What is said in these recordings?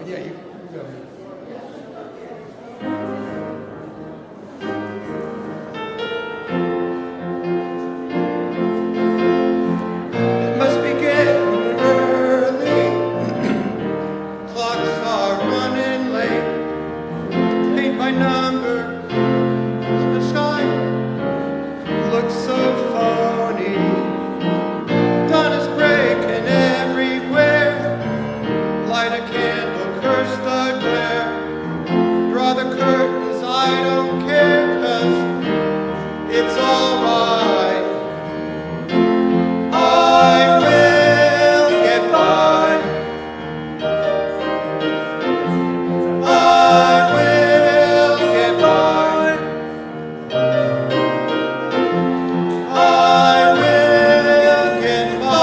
Yeah, you go. It must be getting early. Clocks are running late. Paint by number. The sky looks so phony. Dawn is breaking everywhere. Light a candle, curse the glare. Draw the curtains, I don't care, 'cause it's alright. I will get by. I will get by. I will get by.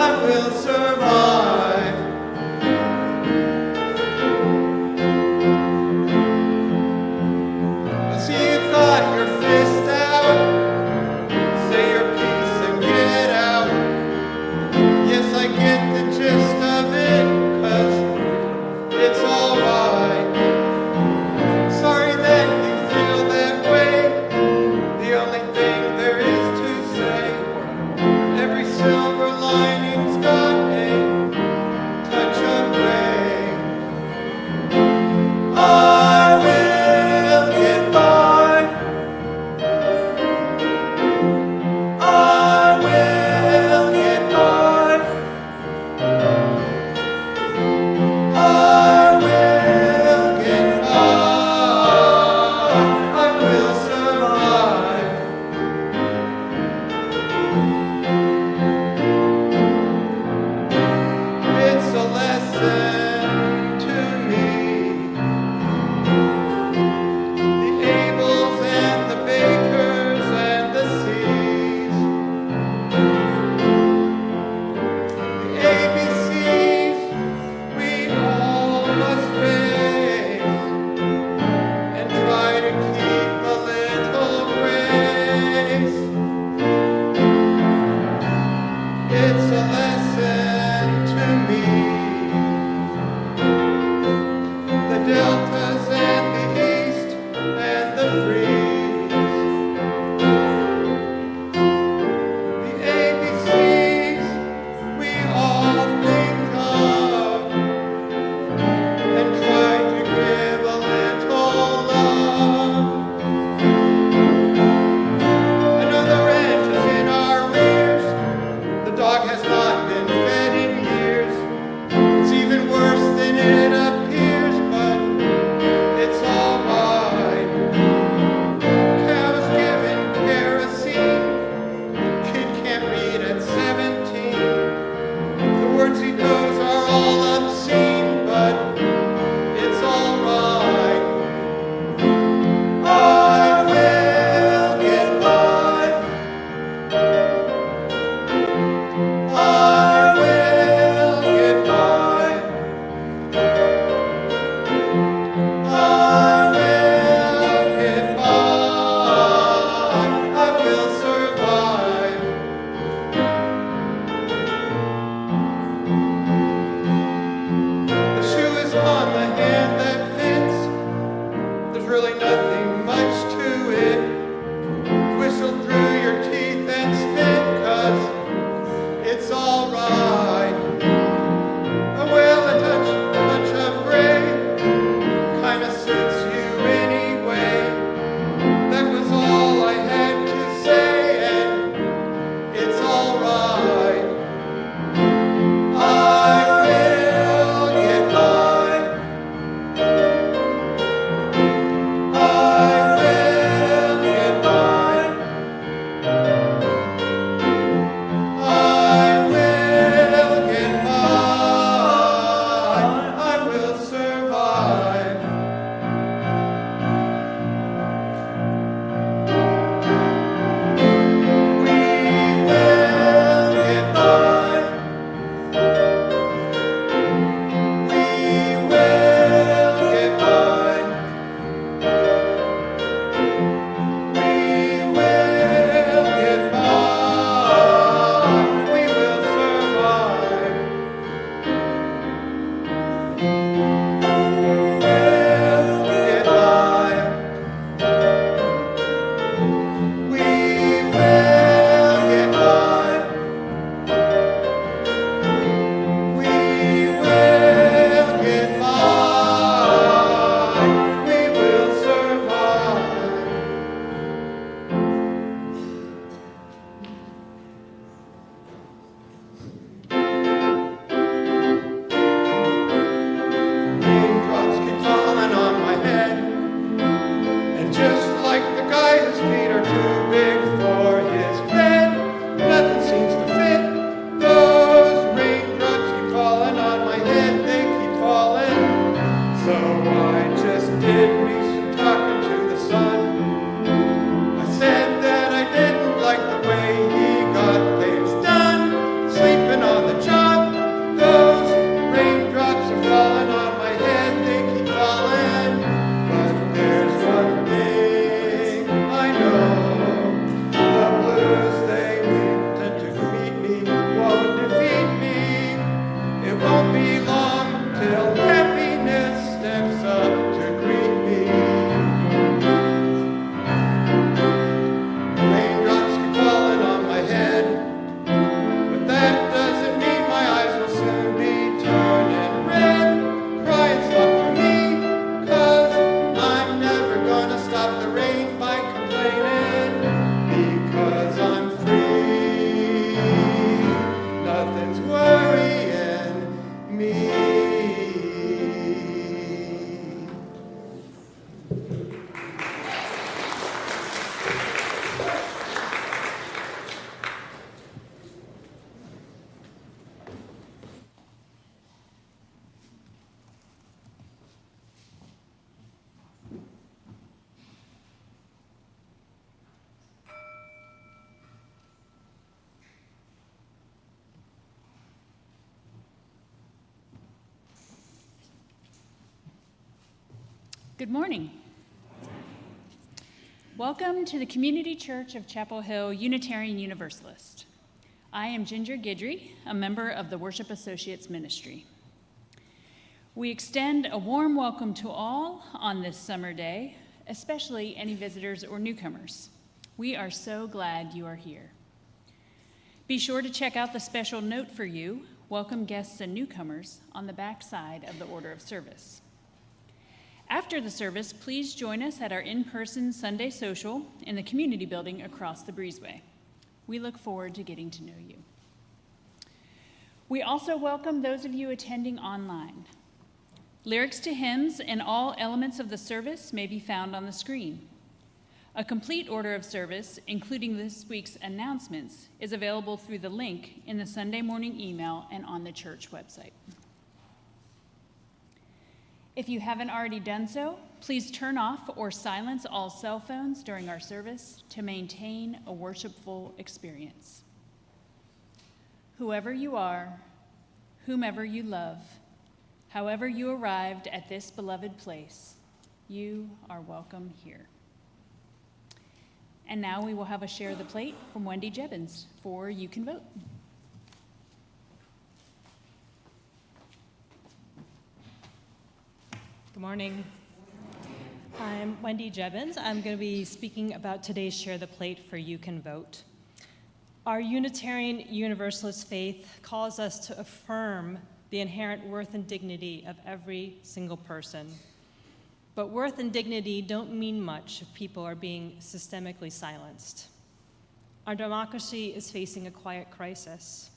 I will survive. I see you've got your fist out. Say your piece and get out. Yes, I get the gist of it, 'cause it's alright. Sorry that you feel that way. The only thing there is to say, every silver lining's got a touch of gray. I will get by. I will get by. I will get by. I will survive. It's a lesson to me. The Abels and the Bakers and the C's. The ABCs we all must face and try to keep a little grace. It's a lesson to me. The deltas and the east and the freeze. The ABCs we all think of and try to give a little love. Another rent is in our rears. The dog has not Good morning. Welcome to the Community Church of Chapel Hill Unitarian Universalist. I am Ginger Guidry, a member of the Worship Associates Ministry. We extend a warm welcome to all on this summer day, especially any visitors or newcomers. We are so glad you are here. Be sure to check out the special note for you, welcome guests and newcomers, on the back side of the order of service. After the service, please join us at our in-person Sunday social in the community building across the breezeway. We look forward to getting to know you. We also welcome those of you attending online. Lyrics to hymns and all elements of the service may be found on the screen. A complete order of service, including this week's announcements, is available through the link in the Sunday morning email and on the church website. If you haven't already done so, please turn off or silence all cell phones during our service to maintain a worshipful experience. Whoever you are, whomever you love, however you arrived at this beloved place, you are welcome here. And now we will have a share of the plate from Wendy Jebbins for You Can Vote. Good morning. I'm Wendy Jebbins. I'm going to be speaking about today's Share the Plate for You Can Vote. Our Unitarian Universalist faith calls us to affirm the inherent worth and dignity of every single person. But worth and dignity don't mean much if people are being systemically silenced. Our democracy is facing a quiet crisis.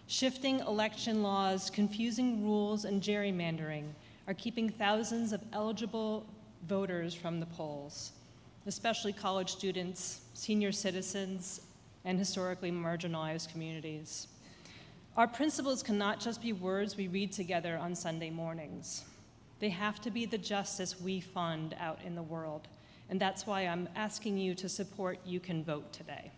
Shifting election laws, confusing rules, and gerrymandering are keeping thousands of eligible voters from the polls, especially college students, senior citizens, and historically marginalized communities. Our principles cannot just be words we read together on Sunday mornings. They have to be the justice we fund out in the world, and that's why I'm asking you to support You Can Vote today.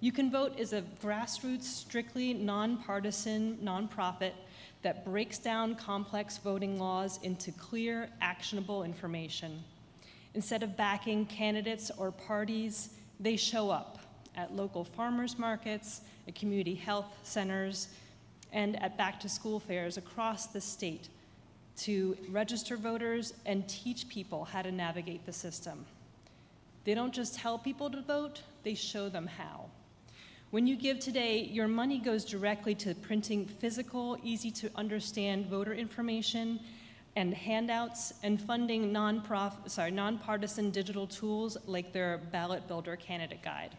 You Can Vote is a grassroots, strictly nonpartisan nonprofit that breaks down complex voting laws into clear, actionable information. Instead of backing candidates or parties, they show up at local farmers markets, at community health centers, and at back-to-school fairs across the state to register voters and teach people how to navigate the system. They don't just tell people to vote, they show them how. When you give today, your money goes directly to printing physical, easy-to-understand voter information and handouts and funding nonpartisan digital tools like their Ballot Builder Candidate Guide.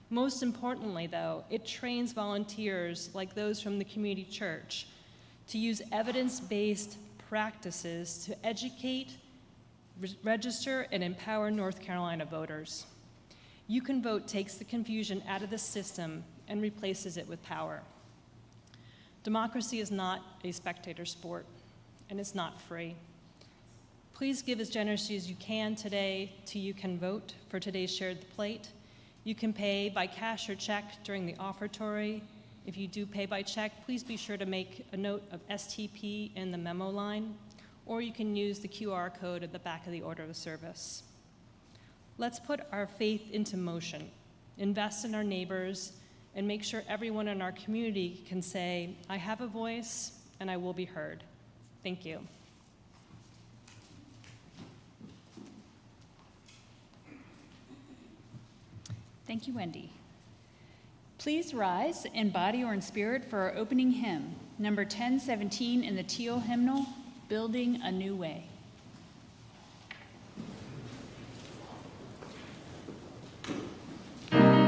Most importantly, though, it trains volunteers like those from the community church to use evidence-based practices to educate, register, and empower North Carolina voters. You Can Vote takes the confusion out of the system and replaces it with power. Democracy is not a spectator sport, and it's not free. Please give as generously as you can today to You Can Vote for today's Shared the Plate. You can pay by cash or check during the offertory. If you do pay by check, please be sure to make a note of STP in the memo line, or you can use the QR code at the back of the order of service. Let's put our faith into motion, invest in our neighbors, and make sure everyone in our community can say, I have a voice and I will be heard. Thank you. Thank you, Wendy. Please rise in body or in spirit for our opening hymn, number 1017 in the teal hymnal, Building a New Way. Already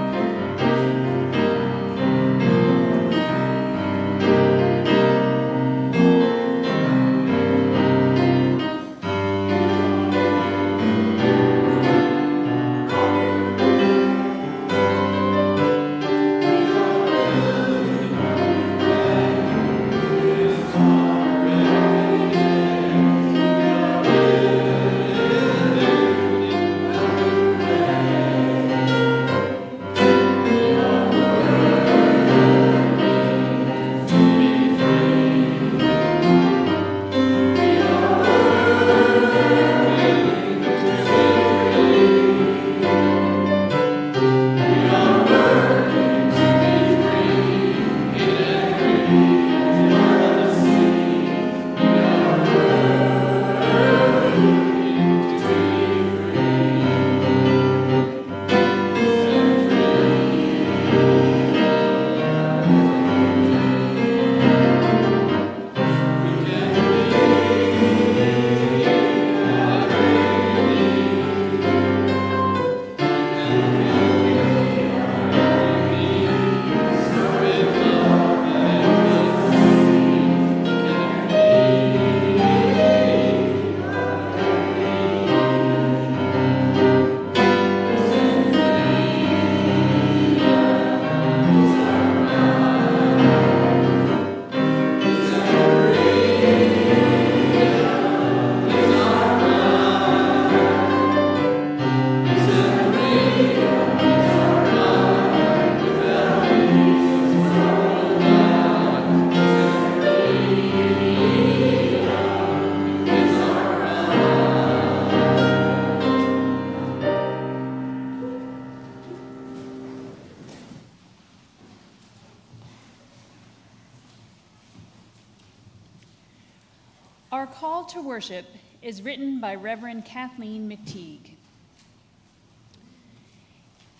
Our call to worship is written by Reverend Kathleen McTeague.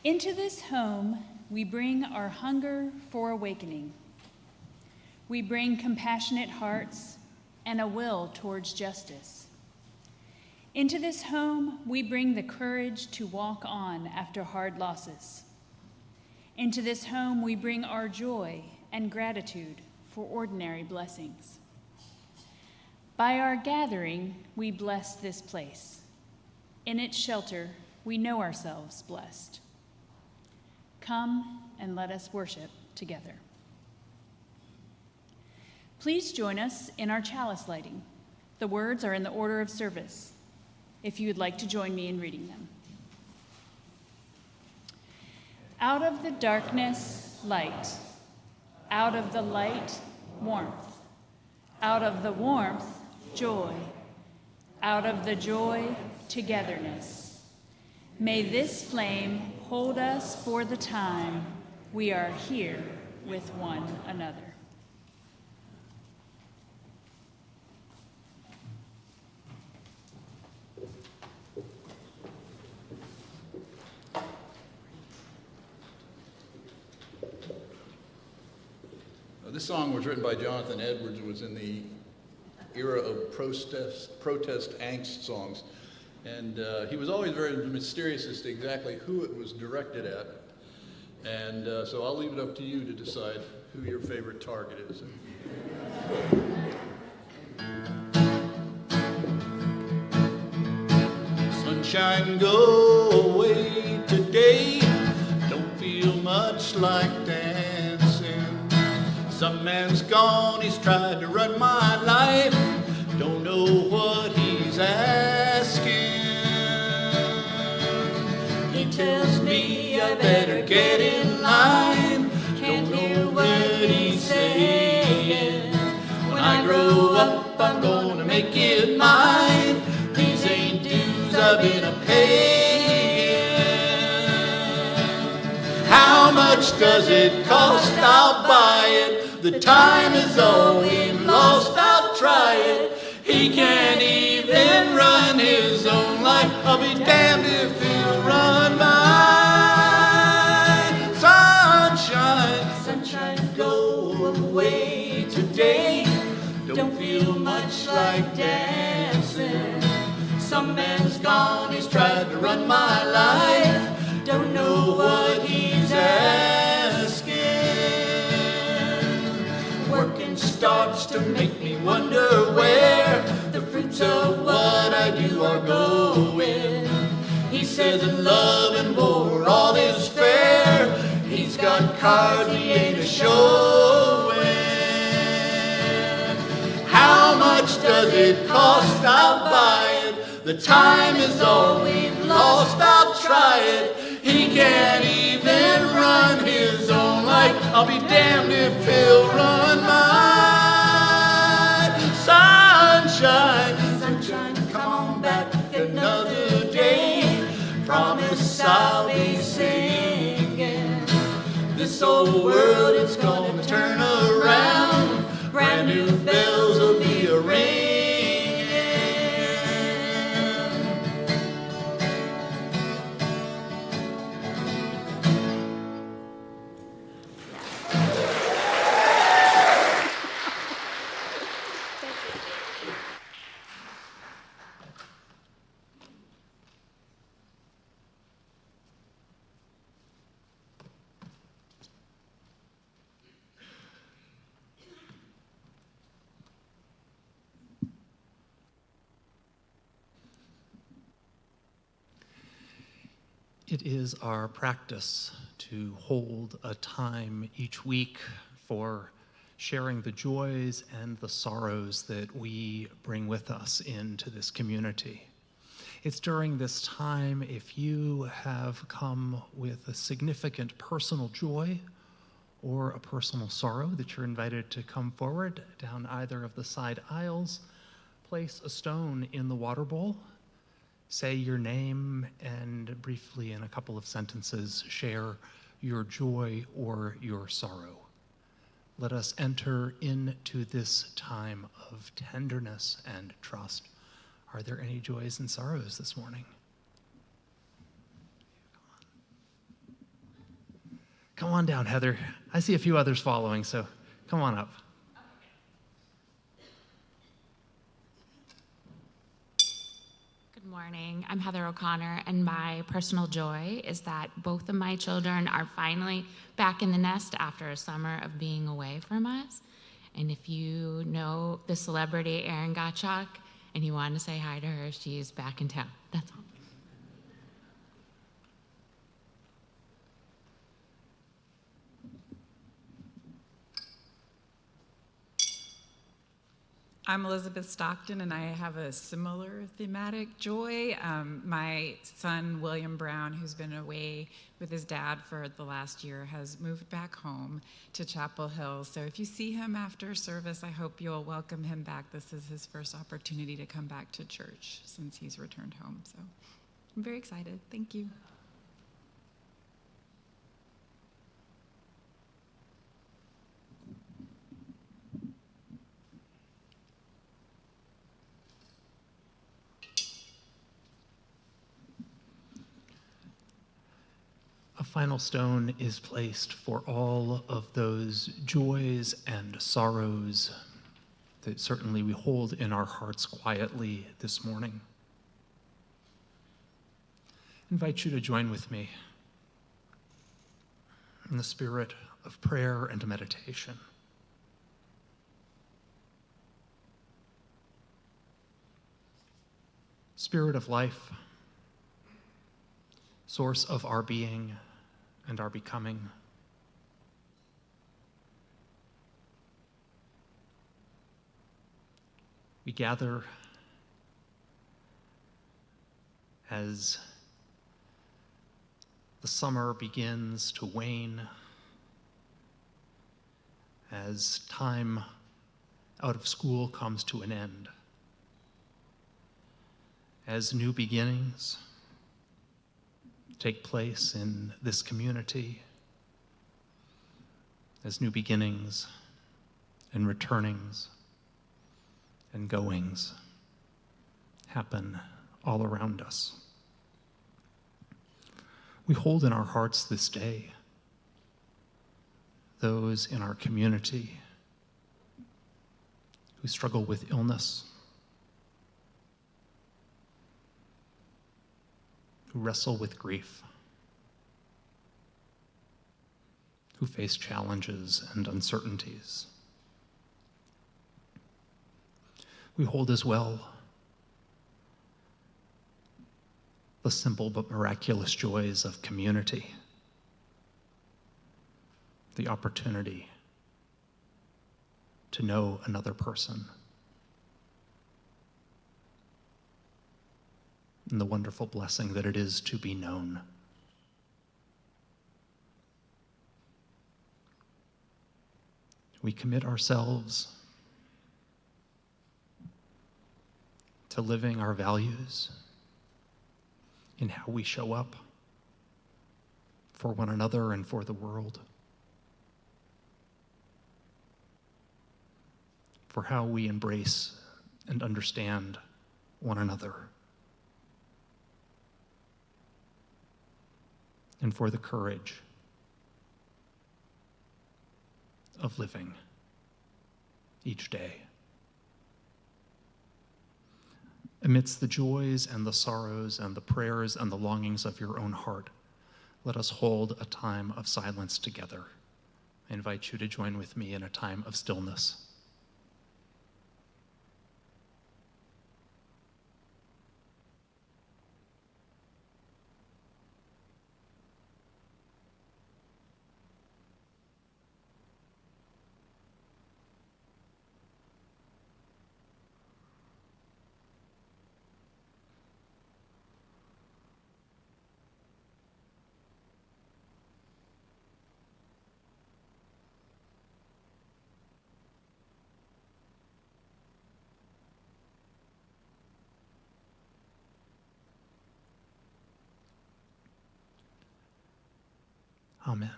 Into this home, we bring our hunger for awakening. We bring compassionate hearts and a will towards justice. Into this home, we bring the courage to walk on after hard losses. Into this home, we bring our joy and gratitude for ordinary blessings. By our gathering, we bless this place. In its shelter, we know ourselves blessed. Come and let us worship together. Please join us in our chalice lighting. The words are in the order of service, if you would like to join me in reading them. Out of the darkness, light. Out of the light, warmth. Out of the warmth, joy. Out of the joy, togetherness. May this flame hold us for the time we are here with one another. This song was written by Jonathan Edwards. It was in the era of protest angst songs. And he was always very mysterious as to exactly who it was directed at. And so I'll leave it up to you to decide who your favorite target is. Sunshine, go away today. Don't feel much like dancing. Some man's gone, he's tried to run my life. Don't know what he's asking. He tells me I better get in line. Don't know what he's saying. When I grow up, I'm gonna make it mine. These ain't dues I've been a-paying. How much does it cost? I'll buy it. The time is all we've lost, I'll try it. He can't even run his own life. I'll be damned if he'll run mine. Sunshine, sunshine, go away today. Don't feel much like dancing. Some man's gone, he's tried to run my life. Don't know what he's asking. Working starts to make me wonder where the fruits of what I do are going. He says that love and war, all is fair. He's got cards he ain't a-showing. How much does it cost? I'll buy it. The time is all we've lost, I'll try it. He can't even run his own life. I'll be damned if he'll run mine. Sunshine, sunshine, come back another day. Promise I'll be singing. This old world, it's gonna turn around. Brand new bells will be a-ringing. It is our practice to hold a time each week for sharing the joys and the sorrows that we bring with us into this community. It's during this time, if you have come with a significant personal joy or a personal sorrow, that you're invited to come forward down either of the side aisles, place a stone in the water bowl, say your name, and briefly, in a couple of sentences, share your joy or your sorrow. Let us enter into this time of tenderness and trust. Are there any joys and sorrows this morning? Come on down, Heather. I see a few others following, so come on up. Good morning. I'm Heather O'Connor, and my personal joy is that both of my children are finally back in the nest after a summer of being away from us. And if you know the celebrity Erin Gottschalk and you want to say hi to her, she's back in town. That's all. I'm Elizabeth Stockton, and I have a similar thematic joy. My son, William Brown, who's been away with his dad for the last year, has moved back home to Chapel Hill. So if you see him after service, I hope you'll welcome him back. This is his first opportunity to come back to church since he's returned home. So I'm very excited. Thank you. A final stone is placed for all of those joys and sorrows that certainly we hold in our hearts quietly this morning. I invite you to join with me in the spirit of prayer and meditation. Spirit of life, source of our being and our becoming. We gather as the summer begins to wane, as time out of school comes to an end, as new beginnings take place in this community, as new beginnings and returnings and goings happen all around us. We hold in our hearts this day those in our community who struggle with illness, who wrestle with grief, who face challenges and uncertainties. We hold as well the simple but miraculous joys of community, the opportunity to know another person, and the wonderful blessing that it is to be known. We commit ourselves to living our values in how we show up for one another and for the world, for how we embrace and understand one another, and for the courage of living each day. Amidst the joys and the sorrows and the prayers and the longings of your own heart, let us hold a time of silence together. I invite you to join with me in a time of stillness. Amen.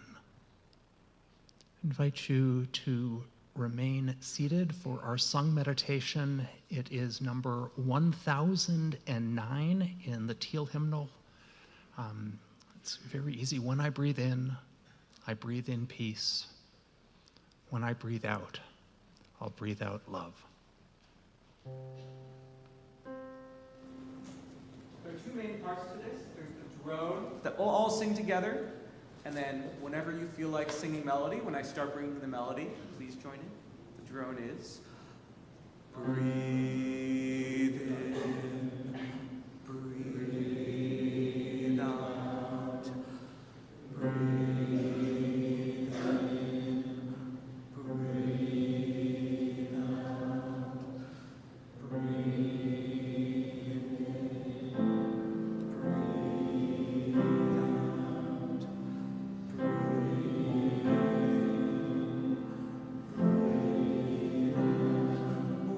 invite you to remain seated for our sung meditation. It is number 1009 in the Teal hymnal. It's very easy. When I breathe in peace. When I breathe out, I'll breathe out love. There are two main parts to this. There's the drone that we'll all sing together. And then whenever you feel like singing melody, when I start bringing the melody, please join in. The drone is breathe in, breathe out, breathe in, breathe out, breathe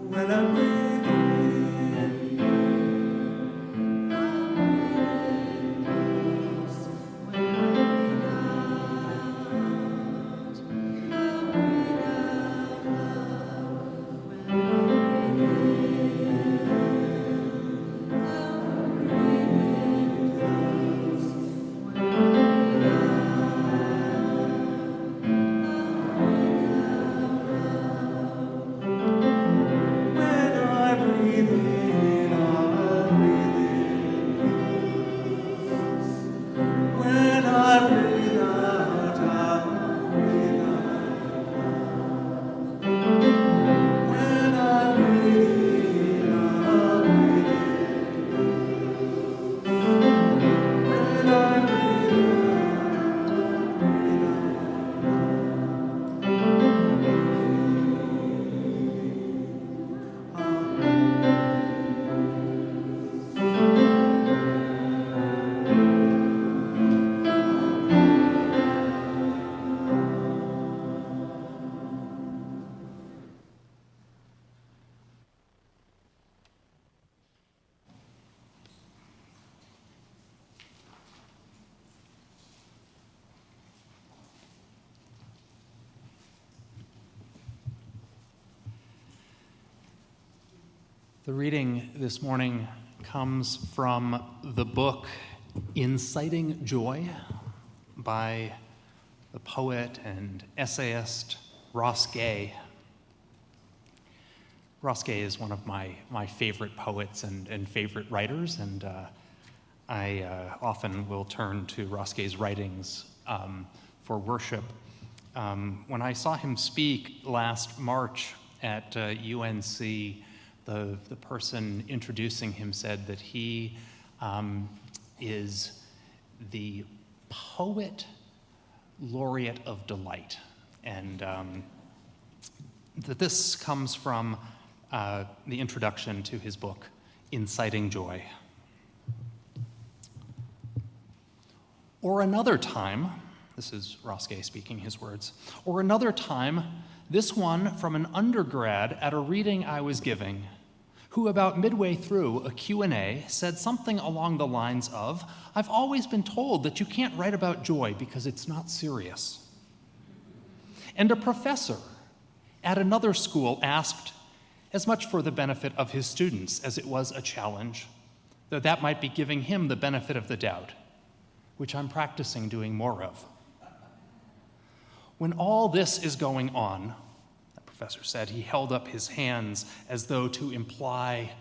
when I breathe in, The reading this morning comes from the book Inciting Joy by the poet and essayist Ross Gay. Ross Gay is one of my favorite poets and favorite writers, and I often will turn to Ross Gay's writings for worship. When I saw him speak last March at UNC, the person introducing him said that he is the poet laureate of delight, and that this comes from the introduction to his book, Inciting Joy. Or another time, this is Ross Gay speaking his words, or another time, this one from an undergrad at a reading I was giving, who about midway through a Q&A said something along the lines of, "I've always been told that you can't write about joy because it's not serious." And a professor at another school asked, as much for the benefit of his students as it was a challenge, though that might be giving him the benefit of the doubt, which I'm practicing doing more of. When all this is going on, that professor said, he held up his hands as though to imply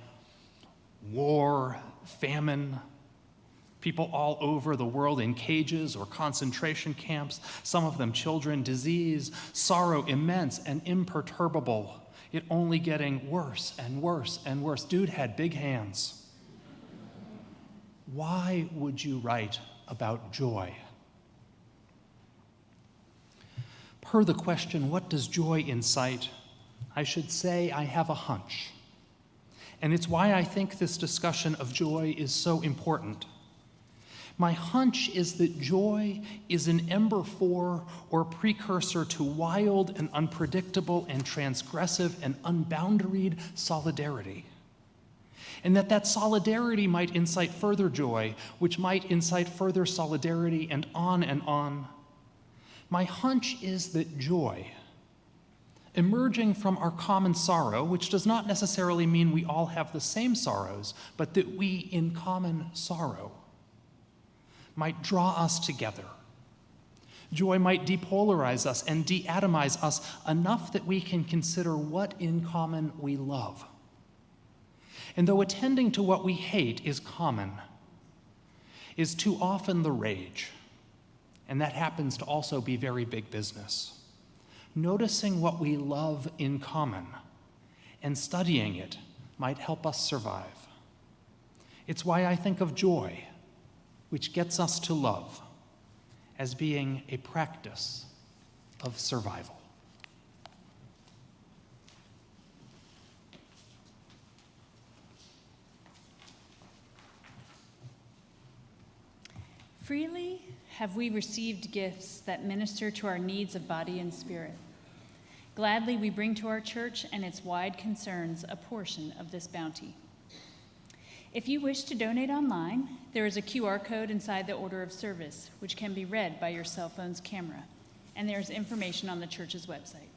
war, famine, people all over the world in cages or concentration camps, some of them children, disease, sorrow immense and imperturbable, it only getting worse and worse and worse. Dude had big hands. Why would you write about joy? Per the question, what does joy incite? I should say I have a hunch. And it's why I think this discussion of joy is so important. My hunch is that joy is an ember for or precursor to wild and unpredictable and transgressive and unboundaried solidarity. And that solidarity might incite further joy, which might incite further solidarity, and on, My hunch is that joy, emerging from our common sorrow, which does not necessarily mean we all have the same sorrows, but that we in common sorrow, might draw us together. Joy might depolarize us and deatomize us enough that we can consider what in common we love. And though attending to what we hate is common, is too often the rage, and that happens to also be very big business. Noticing what we love in common and studying it might help us survive. It's why I think of joy, which gets us to love, as being a practice of survival. Freely have we received gifts that minister to our needs of body and spirit. Gladly we bring to our church and its wide concerns a portion of this bounty. If you wish to donate online, there is a QR code inside the order of service, which can be read by your cell phone's camera, and there's information on the church's website.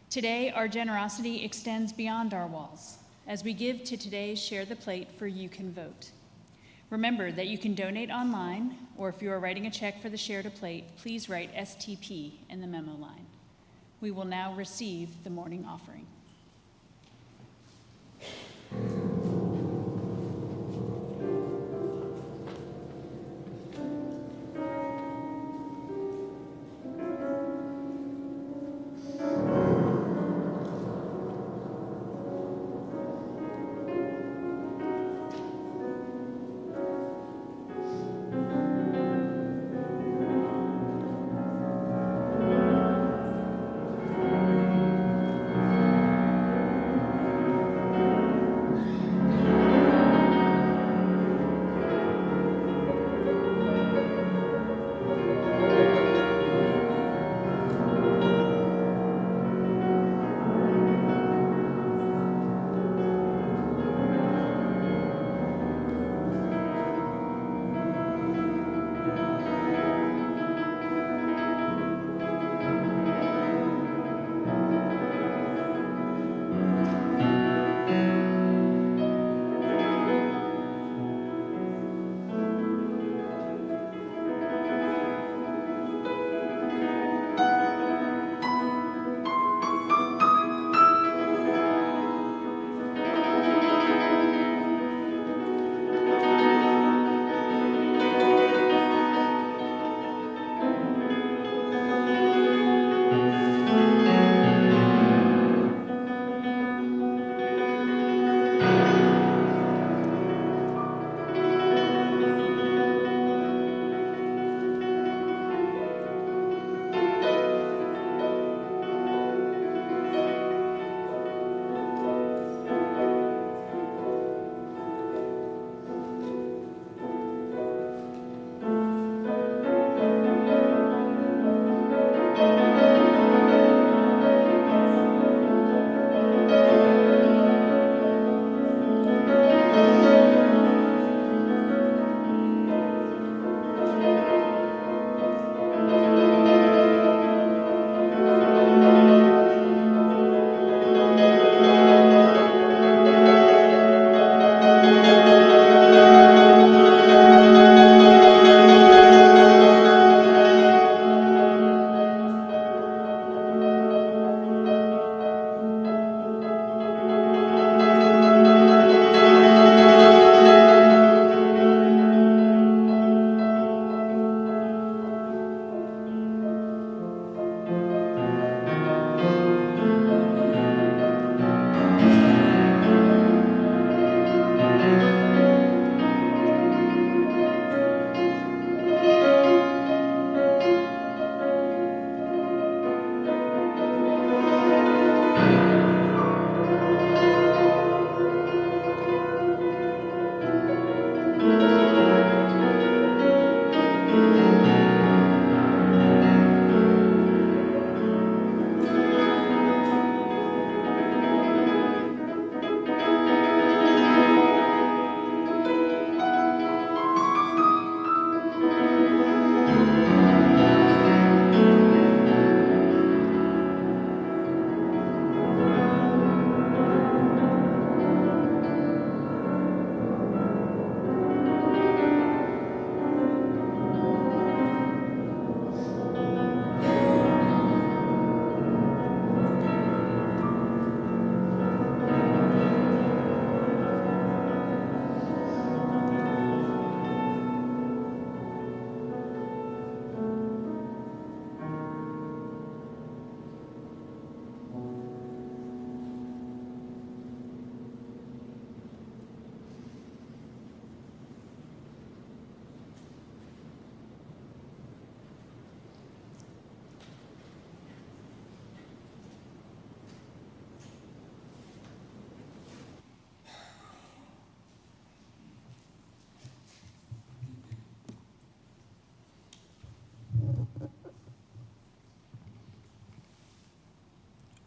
Today, our generosity extends beyond our walls as we give to today's Share the Plate for You Can Vote. Remember that you can donate online, or if you are writing a check for the Share the Plate, please write STP in the memo line. We will now receive the morning offering.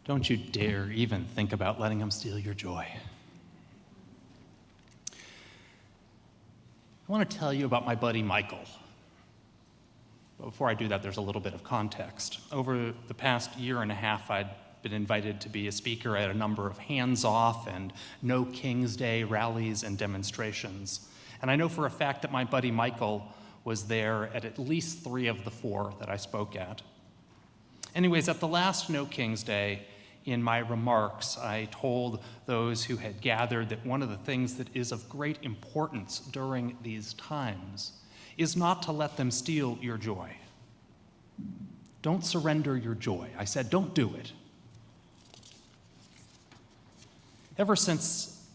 Don't you dare even think about letting them steal your joy. I want to tell you about my buddy Michael. But before I do that, there's a little bit of context. Over the past year and a half, I'd been invited to be a speaker at a number of hands-off and No King's Day rallies and demonstrations. And I know for a fact that my buddy Michael was there at least 3 of the 4 that I spoke at. Anyways, at the last No King's Day, in my remarks, I told those who had gathered that one of the things that is of great importance during these times is not to let them steal your joy. Don't surrender your joy. I said, don't do it. Ever since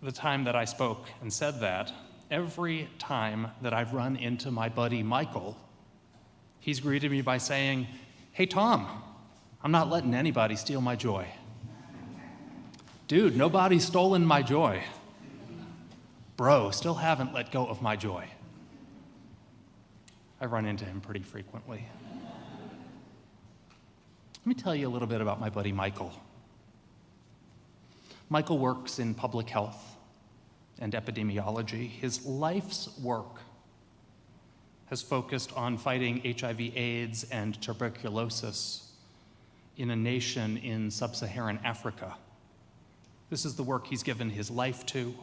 the time that I spoke and said that, every time that I've run into my buddy Michael, he's greeted me by saying, "Hey, Thom, I'm not letting anybody steal my joy." Dude, nobody's stolen my joy. Bro, still haven't let go of my joy. I run into him pretty frequently. Let me tell you a little bit about my buddy Michael. Michael works in public health and epidemiology. His life's work has focused on fighting HIV/AIDS and tuberculosis in a nation in sub-Saharan Africa. This is the work he's given his life to,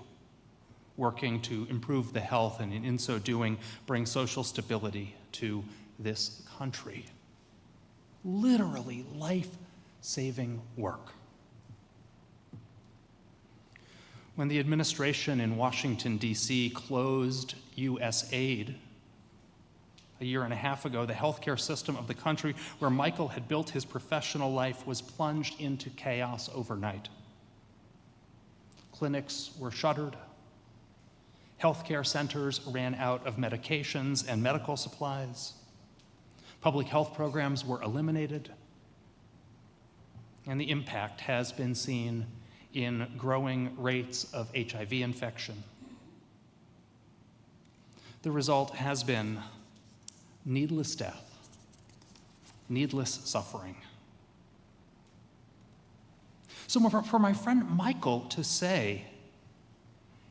working to improve the health and in so doing, bring social stability to this country. Literally life-saving work. When the administration in Washington, D.C. closed U.S. aid a year and a half ago, the healthcare system of the country where Michael had built his professional life was plunged into chaos overnight. Clinics were shuttered. Healthcare centers ran out of medications and medical supplies. Public health programs were eliminated. And the impact has been seen in growing rates of HIV infection. The result has been needless death, needless suffering. So for my friend Michael to say,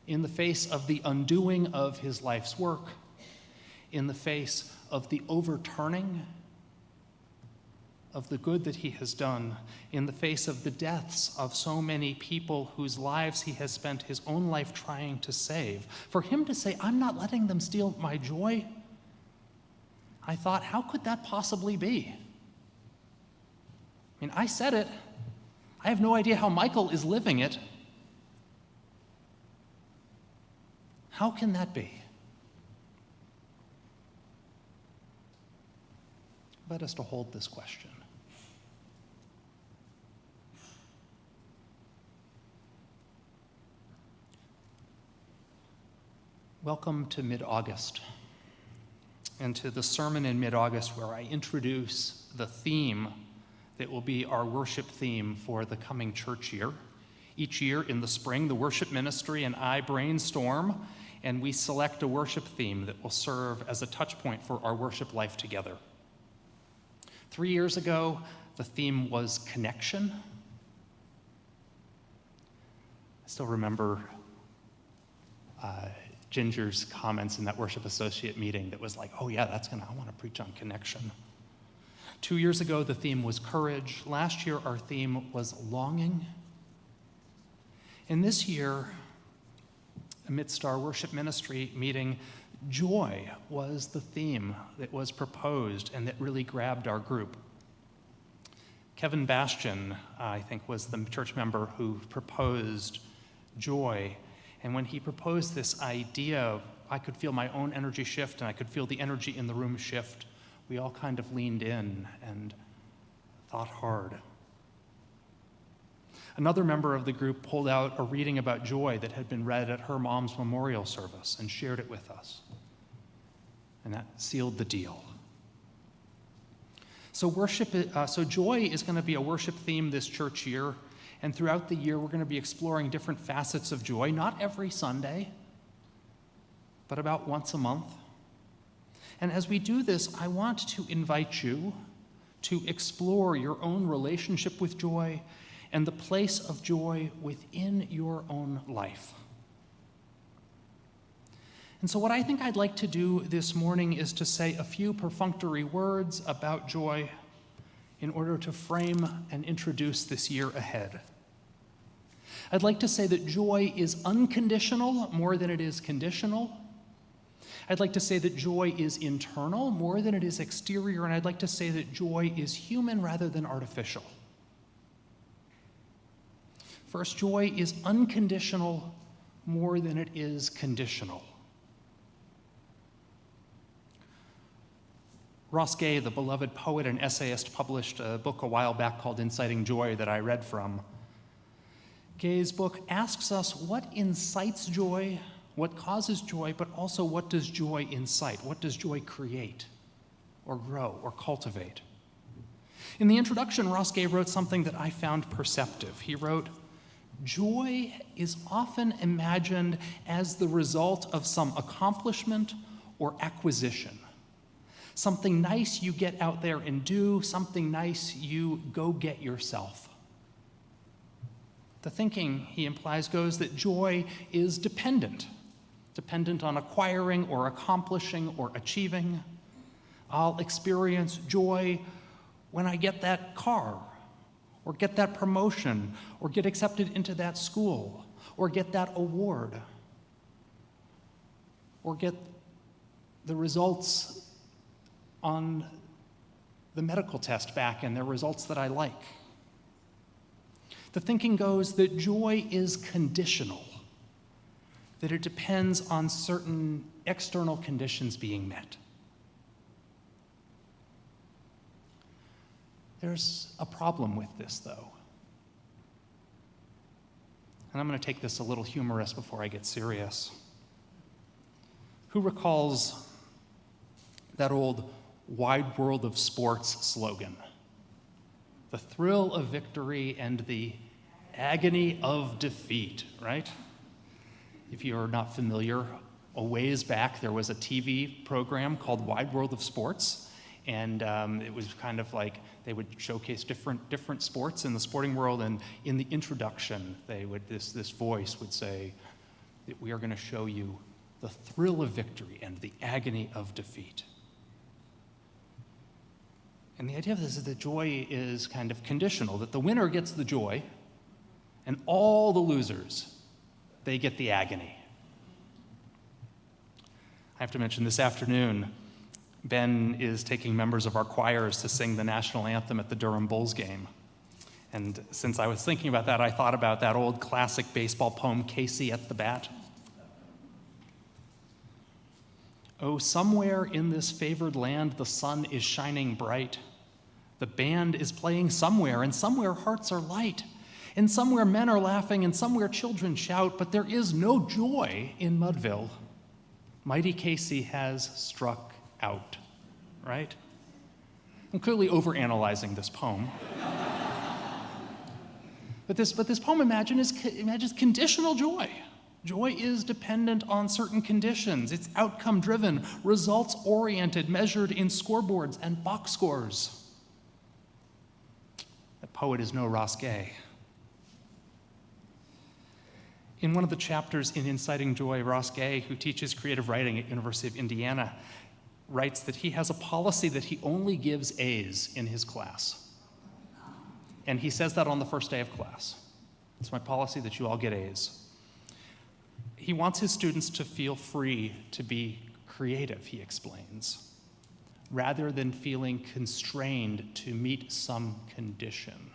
in the face of the undoing of his life's work, in the face of the overturning of the good that he has done, in the face of the deaths of so many people whose lives he has spent his own life trying to save, for him to say, "I'm not letting them steal my joy," I thought, how could that possibly be? I mean, I said it. I have no idea how Michael is living it. How can that be? Let us to hold this question. Welcome to mid-August, and to the sermon in mid-August where I introduce the theme that will be our worship theme for the coming church year. Each year in the spring, the worship ministry and I brainstorm, and we select a worship theme that will serve as a touch point for our worship life together. 3 years ago, the theme was connection. I still remember Ginger's comments in that worship associate meeting that was like, oh yeah, I want to preach on connection. 2 years ago, the theme was courage. Last year, our theme was longing. And this year, amidst our worship ministry meeting, joy was the theme that was proposed and that really grabbed our group. Kevin Bastian, I think, was the church member who proposed joy. And when he proposed this idea, I could feel my own energy shift and I could feel the energy in the room shift. We all kind of leaned in and thought hard. Another member of the group pulled out a reading about joy that had been read at her mom's memorial service and shared it with us. And that sealed the deal. So joy is going to be a worship theme this church year. And throughout the year, we're going to be exploring different facets of joy, not every Sunday, but about once a month. And as we do this, I want to invite you to explore your own relationship with joy and the place of joy within your own life. And so what I think I'd like to do this morning is to say a few perfunctory words about joy in order to frame and introduce this year ahead. I'd like to say that joy is unconditional more than it is conditional. I'd like to say that joy is internal more than it is exterior, and I'd like to say that joy is human rather than artificial. First, joy is unconditional more than it is conditional. Ross Gay, the beloved poet and essayist, published a book a while back called Inciting Joy that I read from. Gay's book asks us what incites joy, what causes joy, but also what does joy incite? What does joy create or grow or cultivate? In the introduction, Ross Gay wrote something that I found perceptive. He wrote, "Joy is often imagined as the result of some accomplishment or acquisition. Something nice you get out there and do, something nice you go get yourself." The thinking, he implies, goes that joy is dependent on acquiring or accomplishing or achieving. I'll experience joy when I get that car, or get that promotion, or get accepted into that school, or get that award, or get the results on the medical test back and they're results that I like. The thinking goes that joy is conditional, that it depends on certain external conditions being met. There's a problem with this, though. And I'm going to take this a little humorous before I get serious. Who recalls that old wide world of sports slogan? The thrill of victory and the agony of defeat, right? If you're not familiar, a ways back there was a TV program called Wide World of Sports, and it was kind of like they would showcase different sports in the sporting world, and in the introduction, this voice would say that we are going to show you the thrill of victory and the agony of defeat. And the idea of this is that joy is kind of conditional, that the winner gets the joy, and all the losers, they get the agony. I have to mention this afternoon, Ben is taking members of our choirs to sing the national anthem at the Durham Bulls game. And since I was thinking about that, I thought about that old classic baseball poem, Casey at the Bat. Oh, somewhere in this favored land, the sun is shining bright. The band is playing somewhere, and somewhere hearts are light. And somewhere men are laughing, and somewhere children shout, but there is no joy in Mudville. Mighty Casey has struck out, right? I'm clearly overanalyzing this poem. But this poem imagines conditional joy. Joy is dependent on certain conditions. It's outcome-driven, results-oriented, measured in scoreboards and box scores. That poet is no Ross Gay. In one of the chapters in Inciting Joy, Ross Gay, who teaches creative writing at University of Indiana, writes that he has a policy that he only gives A's in his class. And he says that on the first day of class. It's my policy that you all get A's. He wants his students to feel free to be creative, he explains, rather than feeling constrained to meet some condition.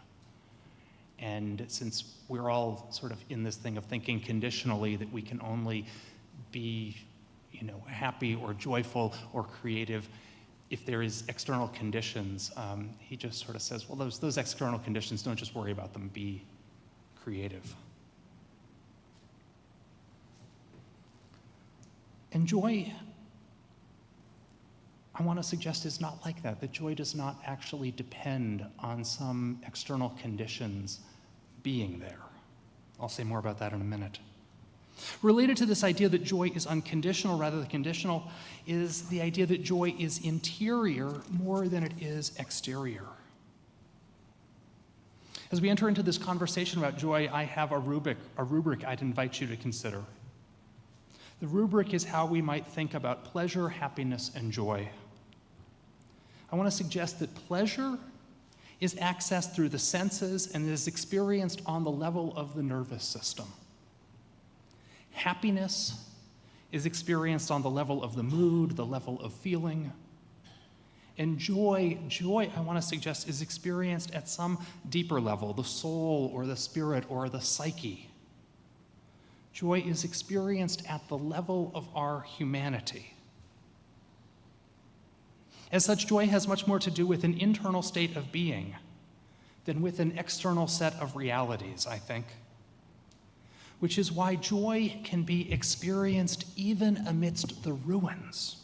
And since we're all sort of in this thing of thinking conditionally that we can only be, happy or joyful or creative if there is external conditions, he just sort of says, well, those external conditions, don't just worry about them, be creative. And joy, I want to suggest, is not like that. That joy does not actually depend on some external conditions being there. I'll say more about that in a minute. Related to this idea that joy is unconditional rather than conditional is the idea that joy is interior more than it is exterior. As we enter into this conversation about joy, I have a rubric I'd invite you to consider. The rubric is how we might think about pleasure, happiness, and joy. I want to suggest that pleasure is accessed through the senses and is experienced on the level of the nervous system. Happiness is experienced on the level of the mood, the level of feeling. And joy, I want to suggest, is experienced at some deeper level, the soul or the spirit or the psyche. Joy is experienced at the level of our humanity. As such, joy has much more to do with an internal state of being than with an external set of realities, I think. Which is why joy can be experienced even amidst the ruins.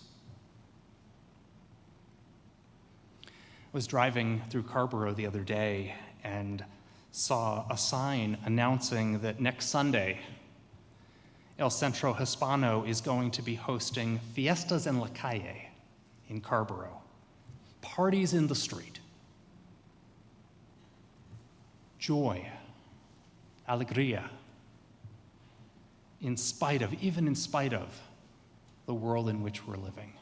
I was driving through Carrboro the other day and saw a sign announcing that next Sunday, El Centro Hispano is going to be hosting Fiestas en la Calle in Carrboro, parties in the street. Joy, alegría, even in spite of the world in which we're living.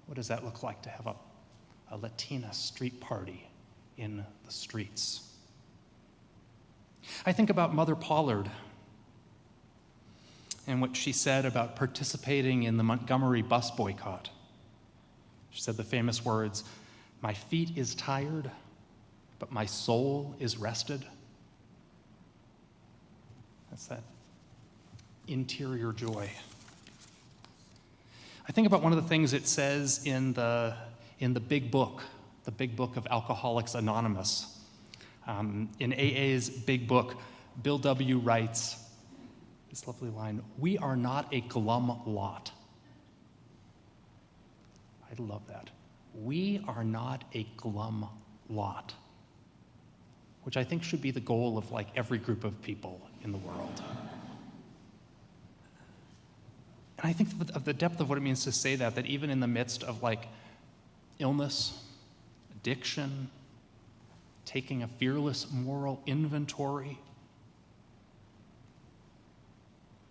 What does that look like to have a Latina street party in the streets? I think about Mother Pollard and what she said about participating in the Montgomery bus boycott. She said the famous words, "My feet is tired, but my soul is rested." That's that interior joy. I think about one of the things it says in the big book of Alcoholics Anonymous. In AA's big book, Bill W. writes this lovely line, "We are not a glum lot." I love that. We are not a glum lot, which I think should be the goal of like every group of people in the world. And I think of the depth of what it means to say that even in the midst of like illness, addiction, taking a fearless moral inventory,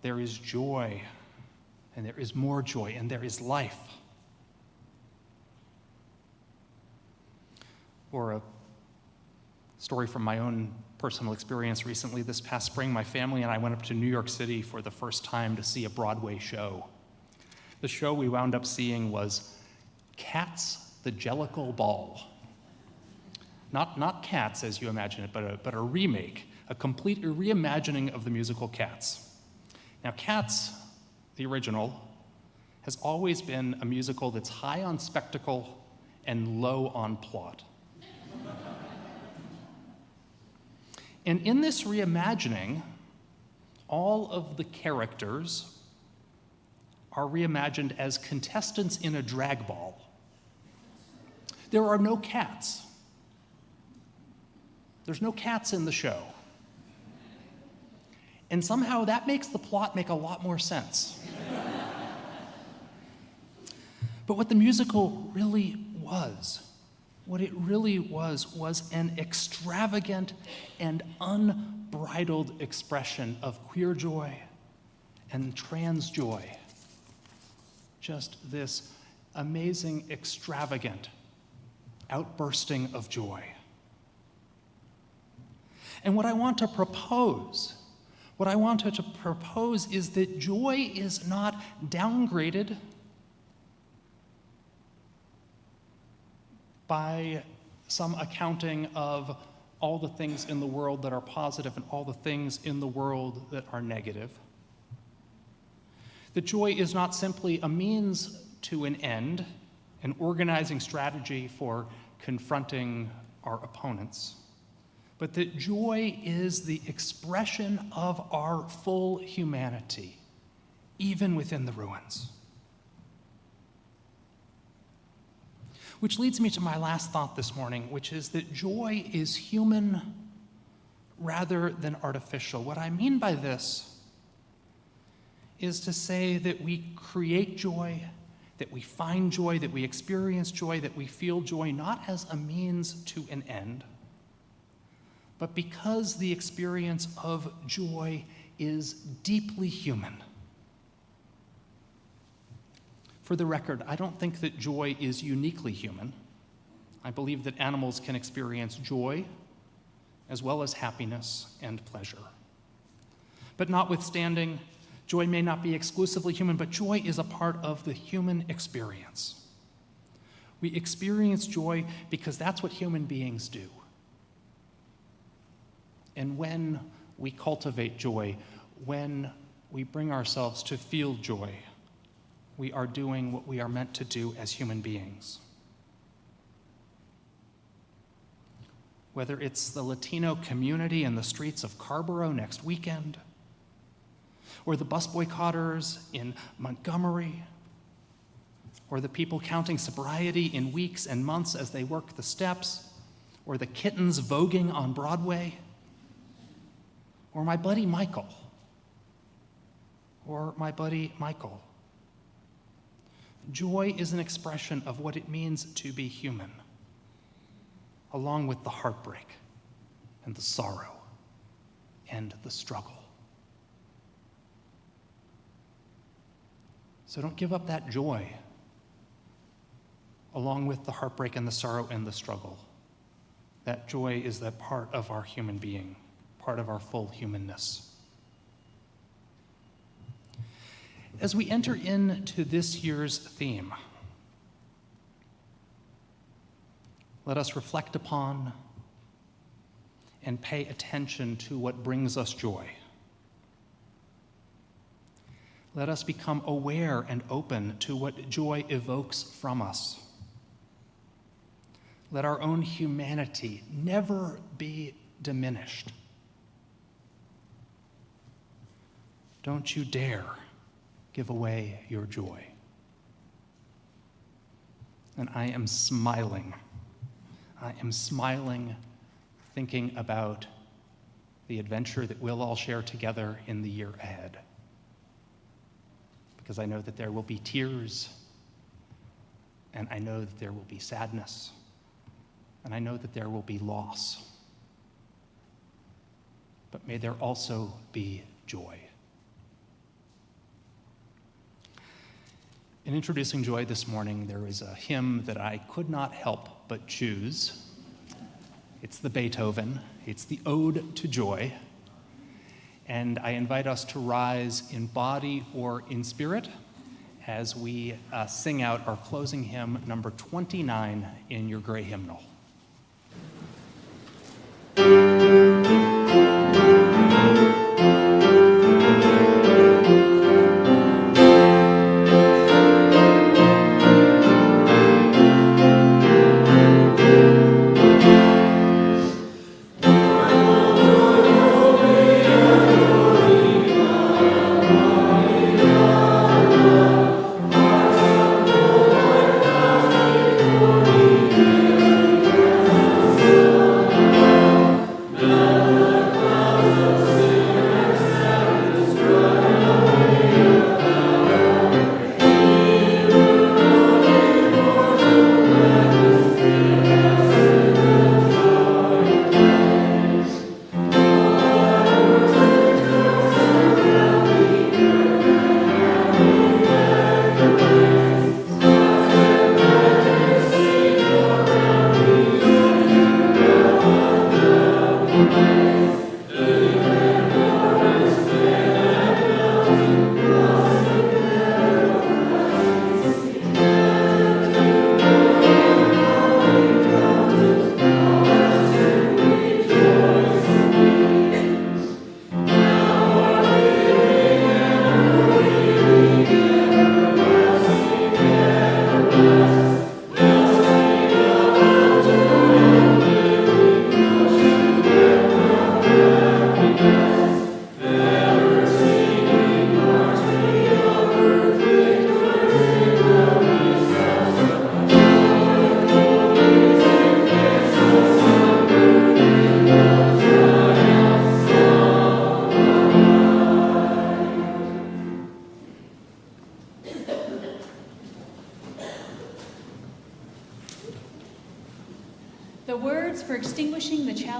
there is joy, and there is more joy, and there is life. Or a story from my own personal experience recently. This past spring, my family and I went up to New York City for the first time to see a Broadway show. The show we wound up seeing was Cats, the Jellicle Ball. Not Cats as you imagine it, but a remake, a complete reimagining of the musical Cats. Now, Cats, the original, has always been a musical that's high on spectacle and low on plot. And in this reimagining, all of the characters are reimagined as contestants in a drag ball. There are no cats. There's no cats in the show. And somehow that makes the plot make a lot more sense. But what the musical really was, what it really was an extravagant and unbridled expression of queer joy and trans joy. Just this amazing, extravagant outbursting of joy. And what I wanted to propose is that joy is not downgraded by some accounting of all the things in the world that are positive and all the things in the world that are negative. That joy is not simply a means to an end, an organizing strategy for confronting our opponents, but that joy is the expression of our full humanity, even within the ruins. Which leads me to my last thought this morning, which is that joy is human rather than artificial. What I mean by this is to say that we create joy, that we find joy, that we experience joy, that we feel joy not as a means to an end, but because the experience of joy is deeply human. For the record, I don't think that joy is uniquely human. I believe that animals can experience joy as well as happiness and pleasure. But notwithstanding, joy may not be exclusively human, but joy is a part of the human experience. We experience joy because that's what human beings do. And when we cultivate joy, when we bring ourselves to feel joy, we are doing what we are meant to do as human beings. Whether it's the Latino community in the streets of Carborough next weekend, or the bus boycotters in Montgomery, or the people counting sobriety in weeks and months as they work the steps, or the kittens voguing on Broadway, or my buddy Michael, Joy is an expression of what it means to be human, along with the heartbreak and the sorrow and the struggle. So don't give up that joy, along with the heartbreak and the sorrow and the struggle. That joy is that part of our human being, part of our full humanness. As we enter into this year's theme, let us reflect upon and pay attention to what brings us joy. Let us become aware and open to what joy evokes from us. Let our own humanity never be diminished. Don't you dare give away your joy. And I am smiling. Thinking about the adventure that we'll all share together in the year ahead. Because I know that there will be tears, and I know that there will be sadness, and I know that there will be loss. But may there also be joy. In introducing joy this morning, there is a hymn that I could not help but choose. It's the Beethoven. It's the Ode to Joy. And I invite us to rise in body or in spirit as we sing out our closing hymn, number 29 in your gray hymnal.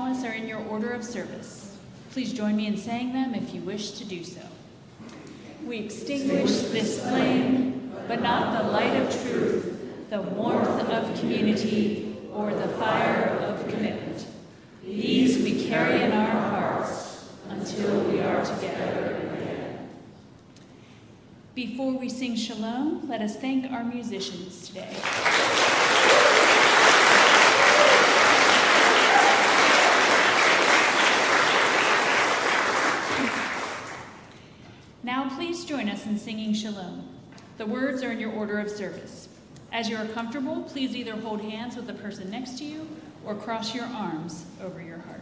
chalice are in your order of service. Please join me in saying them if you wish to do so. We extinguish this flame, but not the light of truth, the warmth of community, or the fire of commitment. These we carry in our hearts until we are together again. Before we sing Shalom, let us thank our musicians today. Now please join us in singing Shalom. The words are in your order of service. As you are comfortable, please either hold hands with the person next to you or cross your arms over your heart.